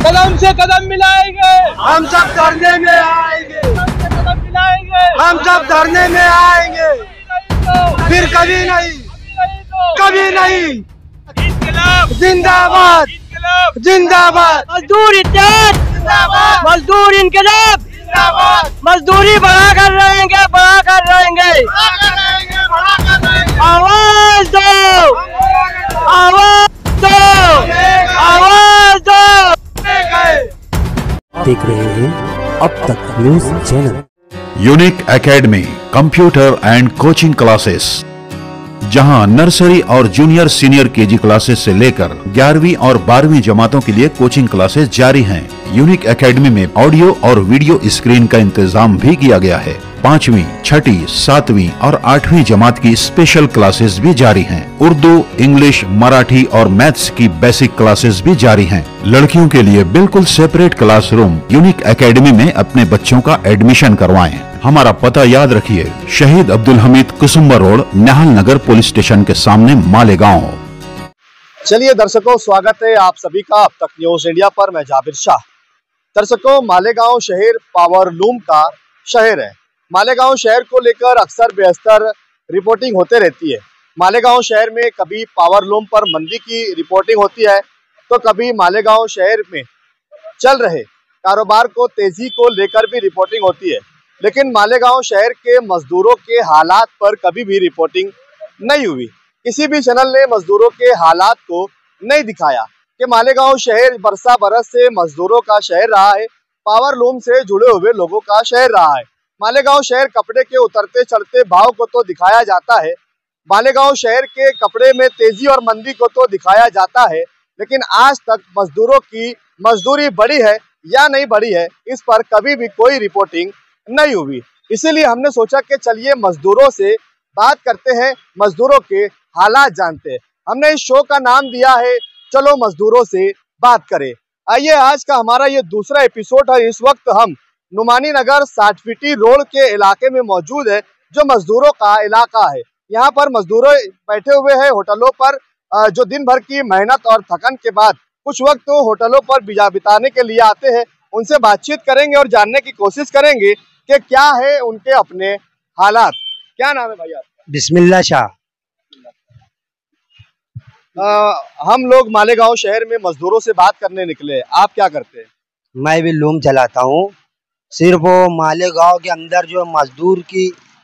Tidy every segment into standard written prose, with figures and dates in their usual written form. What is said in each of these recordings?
कदम से कदम मिलाएंगे, हम सब धरने में आएंगे, कदम मिलाएंगे, हम सब धरने में आएंगे, फिर कभी नहीं, कभी नहीं। इंकलाब जिंदाबाद, इंकलाब जिंदाबाद, मजदूर इत्तेहाद जिंदाबाद, मजदूर इनकलाब जिंदाबाद, मजदूरी बढ़ा कर रहेंगे, बढ़ा कर रहेंगे। आवाज दो, आवाज दो, आवाज दो। देख रहे हैं अब तक news channel. Unique academy computer and coaching classes, जहां नर्सरी और जूनियर सीनियर केजी क्लासेस से लेकर 11वीं और 12वीं जमातों के लिए कोचिंग क्लासेस जारी हैं। यूनिक एकेडमी में ऑडियो और वीडियो स्क्रीन का इंतजाम भी किया गया है। 5वीं, 6ठी, 7वीं और 8वीं जमात की स्पेशल क्लासेस भी जारी हैं। उर्दू, इंग्लिश, मराठी और मैथ्स की बेसिक क्लासेस भी जारी हैं। लड़कियों के लिए बिल्कुल सेपरेट क्लासरूम। यूनिक एकेडमी में अपने बच्चों का एडमिशन करवाएं। हमारा पता याद रखिए, शहीद अब्दुल हमीद कुसुम्बा रोड, निहाल नगर पुलिस स्टेशन के सामने, मालेगांव। चलिए दर्शकों, स्वागत है आप सभी का अब तक न्यूज इंडिया पर। मैं जाबिर शाह। दर्शकों, मालेगांव शहर पावर लूम का शहर है। मालेगांव शहर को लेकर अक्सर बेहतर रिपोर्टिंग होते रहती है। मालेगांव शहर में कभी पावर लूम पर मंदी की रिपोर्टिंग होती है, तो कभी मालेगांव शहर में चल रहे कारोबार को तेजी को लेकर भी रिपोर्टिंग होती है। लेकिन मालेगांव शहर के मजदूरों के हालात पर कभी भी रिपोर्टिंग नहीं हुई। किसी भी चैनल ने मजदूरों के हालात को नहीं दिखाया कि मालेगांव शहर बरसा बरस से मजदूरों का शहर रहा है, पावर लूम से जुड़े हुए लोगों का शहर रहा है। मालेगांव शहर कपड़े के उतरते चढ़ते भाव को तो दिखाया जाता है, मालेगांव शहर के कपड़े में तेजी और मंदी को तो दिखाया जाता है, लेकिन आज तक मजदूरों की मजदूरी बढ़ी है या नहीं बढ़ी है, इस पर कभी भी कोई रिपोर्टिंग नहीं हुई। इसीलिए हमने सोचा कि चलिए मजदूरों से बात करते हैं, मजदूरों के हालात जानते हैं। हमने इस शो का नाम दिया है चलो मजदूरों से बात करें। आइए, आज का हमारा ये दूसरा एपिसोड है। इस वक्त हम नुमानी नगर 60 फीटी रोड के इलाके में मौजूद है, जो मजदूरों का इलाका है। यहाँ पर मजदूरों बैठे हुए हैं होटलों पर, जो दिन भर की मेहनत और थकन के बाद कुछ वक्त तो होटलों पर बिताने के लिए आते हैं। उनसे बातचीत करेंगे और जानने की कोशिश करेंगे कि क्या है उनके अपने हालात। क्या नाम है भैया? बिस्मिल्लाह शाह। हम लोग मालेगांव शहर में मजदूरों से बात करने निकले। आप क्या करते हैं? मैं भी लूम चलाता हूँ। सिर्फ वो मालेगांव के अंदर जो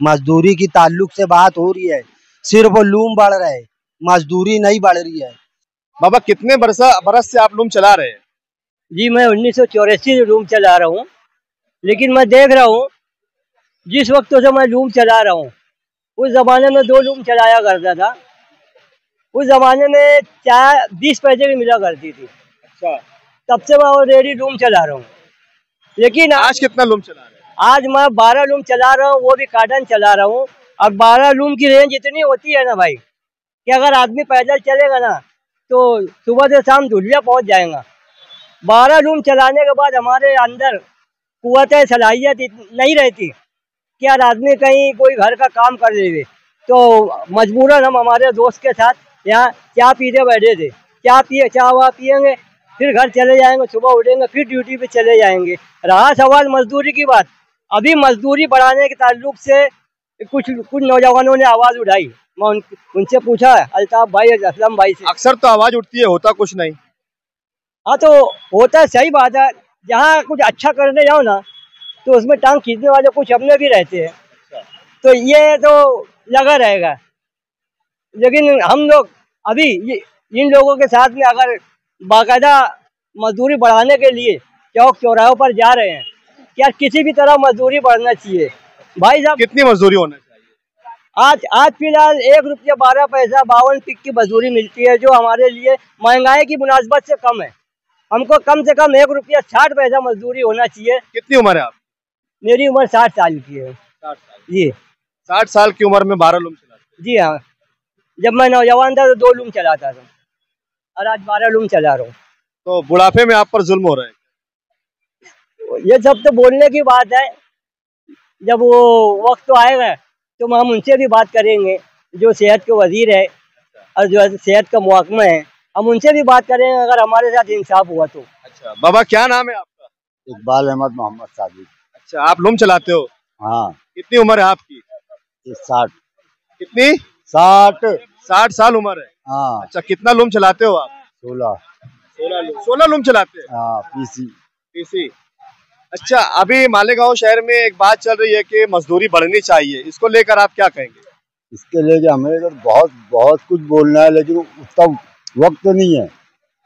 मजदूरी की ताल्लुक से बात हो रही है, सिर्फ वो लूम बढ़ रहे, मजदूरी नहीं बढ़ रही है। बाबा, कितने बरस से आप लूम चला रहे हैं? जी, मैं 1984 से लूम चला रहा हूँ, लेकिन मैं देख रहा हूँ जिस वक्त से मैं लूम चला रहा हूँ, उस जमाने में 2 लूम चलाया करता था। उस जमाने में चाय 20 पैसे की मिला करती थी। अच्छा। तब से मैं ऑलरेडी लूम चला रहा हूँ। लेकिन आज कितना लूम चला रहे हैं? आज मैं 12 लूम चला रहा हूँ, वो भी कार्टन चला रहा हूँ। और 12 लूम की रेंज इतनी होती है ना भाई, कि अगर आदमी पैदल चलेगा ना तो सुबह से शाम धुलिया पहुँच जाएगा। 12 लूम चलाने के बाद हमारे अंदर कुव्वत सलाहियत नहीं रहती कि यार आदमी कहीं कोई घर का काम कर ले, तो मजबूरन हम हमारे दोस्त के साथ यहाँ चाय पीते बैठे थे। चाय पियेंगे, फिर घर चले जाएंगे, सुबह उठेंगे, फिर ड्यूटी पे चले जाएंगे। रहा सवाल मजदूरी की बात, अभी मजदूरी बढ़ाने के ताल्लुक से कुछ नौजवानों ने आवाज़ उठाई। मैं उनसे पूछा, अल्ताफ भाई, असलम भाई से। अक्सर तो आवाज़ उठती है, होता कुछ नहीं। हाँ, तो होता सही बात है। जहाँ कुछ अच्छा करने जाओ ना, तो उसमें टांग खींचने वाले कुछ अपने भी रहते हैं, तो ये तो लगा रहेगा। लेकिन हम लोग अभी इन लोगों के साथ में अगर बाकायदा मजदूरी बढ़ाने के लिए चौक चौराहों पर जा रहे हैं, क्या किसी भी तरह मजदूरी बढ़ना चाहिए भाई साहब। कितनी मजदूरी होना चाहिए? आज फिलहाल 1 रुपया 12 पैसा 52 पिक की मजदूरी मिलती है, जो हमारे लिए महंगाई की मुनासबत से कम है। हमको कम से कम 1 रुपया 60 पैसा मजदूरी होना चाहिए। कितनी उम्र है आप? मेरी उम्र 60 साल की है। 60 साल जी। 60 साल की उम्र में 12 लूम चलाते? जी हाँ, जब मैं नौजवान था तो 2 लूम चलाता था, और आज 12 लूम चला रहा हूँ। तो बुढ़ापे में आप पर जुल्म हो रहा है? ये सब तो बोलने की बात है, जब वो वक्त तो आएगा तो हम उनसे भी बात करेंगे, जो सेहत के वजीर है और जो सेहत का महकमा है, हम उनसे भी बात करेंगे अगर हमारे साथ इंसाफ हुआ तो। अच्छा बाबा, क्या नाम है आपका? इकबाल अहमद मोहम्मद सादिक। अच्छा, आप लूम चलाते हो? हाँ। कितनी उम्र है आपकी? 60। कितनी? 60। 60 साल उम्र है। हाँ। अच्छा, कितना लूम चलाते हो आप? 16। 16 लूम चलाते हैं? हाँ, पीसी। अच्छा, अभी मालेगांव शहर में एक बात चल रही है कि मजदूरी बढ़नी चाहिए, इसको लेकर आप क्या कहेंगे? इसके लेके हमें तो बहुत कुछ बोलना है, लेकिन उतना वक्त नहीं है।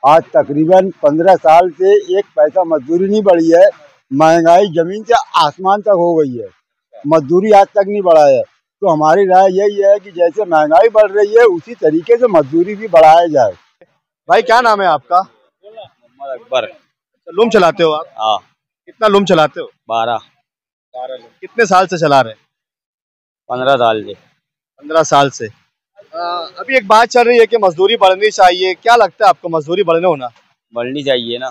आज तकरीबन 15 साल से एक पैसा मजदूरी नहीं बढ़ी है। महंगाई जमीन से आसमान तक हो गई है, मजदूरी आज तक नहीं बढ़ा है। तो हमारी राय यही है कि जैसे महंगाई बढ़ रही है उसी तरीके से मजदूरी भी बढ़ाया जाए। भाई, क्या नाम है आपका? मोहम्मद अकबर। लूम चलाते हो आप? हाँ। कितना लूम चलाते हो? 12। कितने साल से चला रहे हैं? 15 साल से। 15 साल से। अभी एक बात चल रही है कि मजदूरी बढ़नी चाहिए, क्या लगता है आपको, मजदूरी बढ़ने होना? बढ़नी चाहिए ना।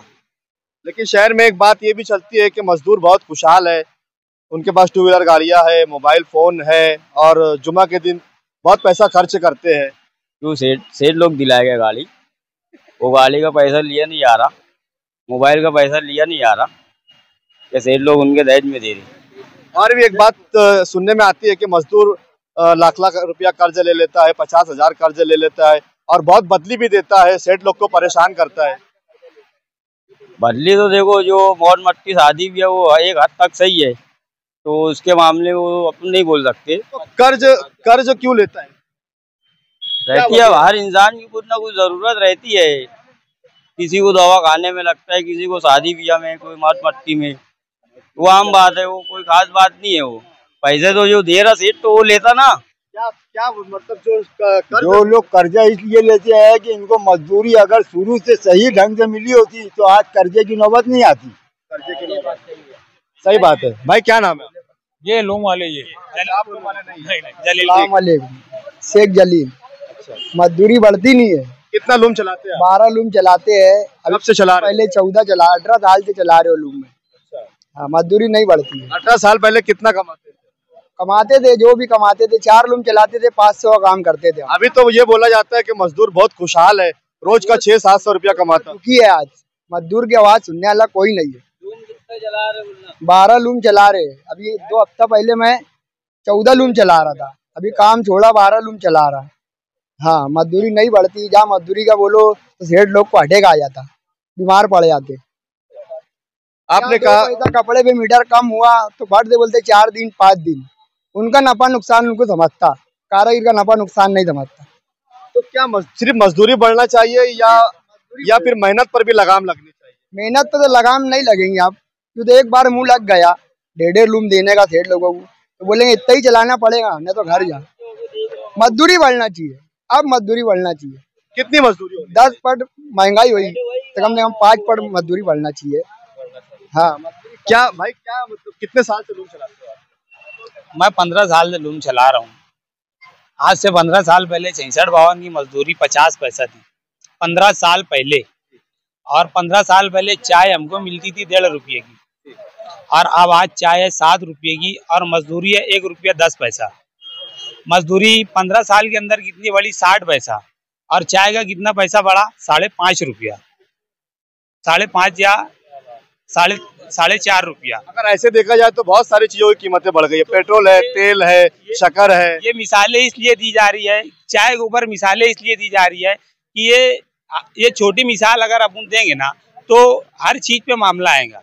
लेकिन शहर में एक बात ये भी चलती है कि मजदूर बहुत खुशहाल है, उनके पास 2 व्हीलर गाड़ियां है, मोबाइल फोन है और जुमा के दिन बहुत पैसा खर्च करते हैं। क्यों सेठ लोग दिलाएगा गाड़ी? वो गाड़ी का पैसा लिया नहीं आ रहा, मोबाइल का पैसा लिया नहीं आ रहा, क्या सेठ लोग उनके दहेज में दे रहे? और भी एक बात सुनने में आती है कि मजदूर लाख रुपया कर्ज ले लेता है, 50,000 कर्ज ले लेता है और बहुत बदली भी देता है, सेठ लोग को परेशान करता है। बदली तो देखो, जो मौत मट्टी शादी भी है वो एक हद तक सही है, तो उसके मामले में वो अपन नहीं बोल सकते। तो कर्ज क्यों लेता है? रहती है, हर इंसान की कुछ ना कुछ जरूरत रहती है। किसी को दवा खाने में लगता है, किसी को शादी ब्याह में, कोई मौत मट्टी में, वो आम बात है, वो कोई खास बात नहीं है। वो पैसे तो जो दे रहा सेठ तो वो लेता ना। क्या मतलब जो लोग कर्जा इसलिए लेते हैं कि इनको मजदूरी अगर शुरू से सही ढंग से मिली होती तो आज कर्जे की नौबत नहीं आती। सही बात है। भाई, क्या नाम है? ये लूम वाले, ये आप लोग वाले नहीं? जलील शेख जलील। मजदूरी बढ़ती नहीं है। कितना लूम चलाते हैं? 12 लूम चलाते हैं। कब से चला रहे? पहले 18 साल से चला रहे हो लूम में। हाँ, मजदूरी नहीं बढ़ती है। 18 साल पहले कितना कमाते थे? जो भी कमाते थे, 4 लूम चलाते थे, 500 का काम करते थे। अभी तो ये बोला जाता है कि मजदूर बहुत खुशहाल है, रोज का 600-700 रुपया कमाता है। दुखी है आज, मजदूर की आवाज सुनने वाला कोई नहीं है। 12 लूम चला रहे। अभी 2 हफ्ता पहले मैं 14 लूम चला रहा था, अभी काम छोड़ा, 12 लूम चला रहा। हाँ, मजदूरी नहीं बढ़ती। जहाँ मजदूरी का बोलो तो सेठ लोग को अटैक आ जाता, बीमार पड़ जाते। आपने कहा कपड़े पे मीटर कम हुआ तो बढ़ दे बोलते 4 दिन 5 दिन। उनका नफा नुकसान उनको समझता, कारीगर का नफा नुकसान नहीं समझता। तो क्या सिर्फ मजदूरी बढ़ना चाहिए या फिर मेहनत पर भी लगाम लगनी चाहिए? मेहनत पर तो लगाम नहीं लगेंगे आप, क्योंकि एक बार मुंह लग गया 1.5 लूम देने का सेठ लोगों को तो बोलेंगे इतना ही चलाना पड़ेगा, नहीं तो घर जा। मजदूरी बढ़ना चाहिए, अब मजदूरी बढ़ना चाहिए। कितनी मजदूरी? 10 पट महंगाई हुई तो कम से कम 5 पट मजदूरी बढ़ना चाहिए। हाँ। क्या भाई, क्या मतलब कितने साल से लूम चलाते हो? मैं 15 साल से लूम चला रहा हूँ। आज से 15 साल पहले 66-52 की मजदूरी 50 पैसा थी, 15 साल पहले। और 15 साल पहले चाय हमको मिलती थी 1.5 रुपये की, और अब आज चाय है 7 रुपये की और मजदूरी है 1 रुपया 10 पैसा। मजदूरी 15 साल के अंदर कितनी बढ़ी? 60 पैसा। और चाय का कितना पैसा बढ़ा? 5.5 रुपया, 5.5 या 4.5 रुपया। अगर ऐसे देखा जाए तो बहुत सारी चीजों की कीमतें बढ़ गई है, पेट्रोल है, तेल है, शक्कर है। ये मिसालें इसलिए दी जा रही है, चाय के ऊपर मिसालें इसलिए दी जा रही है कि ये छोटी मिसाल अगर अपन देंगे ना तो हर चीज पे मामला आएगा।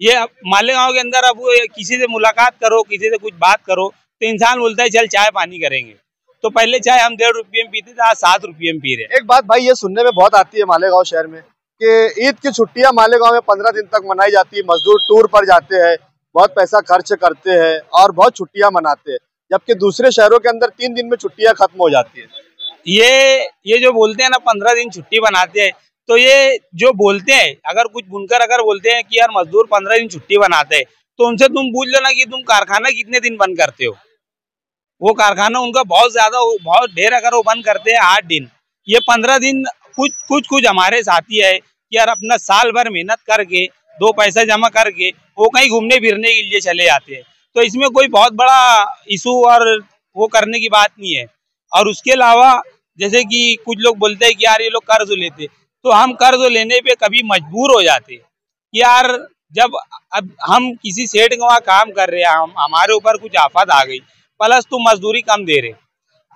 ये मालेगांव के अंदर अब किसी से मुलाकात करो, किसी से कुछ बात करो तो इंसान बोलता है चल चाय पानी करेंगे। तो पहले चाय हम 1.5 रुपये में पीते थे, आज 7 रुपये में पी रहे। एक बात भाई, ये सुनने में बहुत आती है मालेगांव शहर में कि ईद की छुट्टियां मालेगांव में 15 दिन तक मनाई जाती है, मजदूर टूर पर जाते हैं, बहुत पैसा खर्च करते हैं और बहुत छुट्टियां मनाते हैं, जबकि दूसरे शहरों के अंदर 3 दिन में छुट्टियां खत्म हो जाती है। ये जो बोलते हैं ना 15 दिन छुट्टी बनाते हैं, तो ये जो बोलते हैं, अगर कुछ बुनकर अगर बोलते हैं कि यार मजदूर 15 दिन छुट्टी बनाते हैं, तो उनसे तुम पूछ लेना कि तुम कारखाना कितने दिन बंद करते हो। वो कारखाना उनका बहुत ज्यादा, बहुत ढेर अगर वो बंद करते हैं 8 दिन, ये 15 दिन कुछ हमारे साथी है कि यार अपना साल भर मेहनत करके 2 पैसा जमा करके वो कहीं घूमने फिरने के लिए चले जाते हैं। तो इसमें कोई बहुत बड़ा इशू और वो करने की बात नहीं है। और उसके अलावा जैसे कि कुछ लोग बोलते हैं कि यार ये लोग कर्ज लेते, तो हम कर्ज लेने पे कभी मजबूर हो जाते कि यार जब अब हम किसी सेठ के वहाँ काम कर रहे हैं, हमारे ऊपर कुछ आफत आ गई, प्लस तुम मजदूरी कम दे रहे,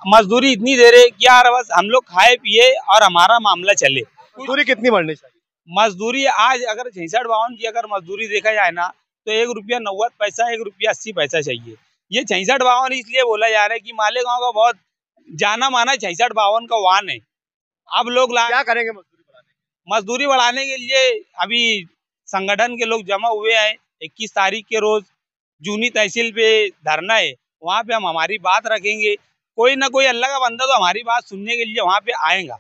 मजदूरी इतनी दे रहे कि यार बस हम लोग खाए पिए और हमारा मामला चले। मजदूरी कितनी बढ़नी चाहिए? मजदूरी आज अगर 66-52 की अगर मजदूरी देखा जाए ना, तो 1 रुपया 90 पैसा 1 रुपया 80 पैसा चाहिए। ये 66-52 इसलिए बोला जा रहा है कि मालेगांव का बहुत जाना माना 66-52 का वाहन है। अब लोग क्या करेंगे मजदूरी बढ़ाने के लिए? अभी संगठन के लोग जमा हुए हैं, 21 तारीख के रोज जूनी तहसील पे धरना है, वहाँ पे हम हमारी बात रखेंगे। कोई ना कोई अल्लाह का बंदा तो हमारी बात सुनने के लिए वहाँ पे आएगा।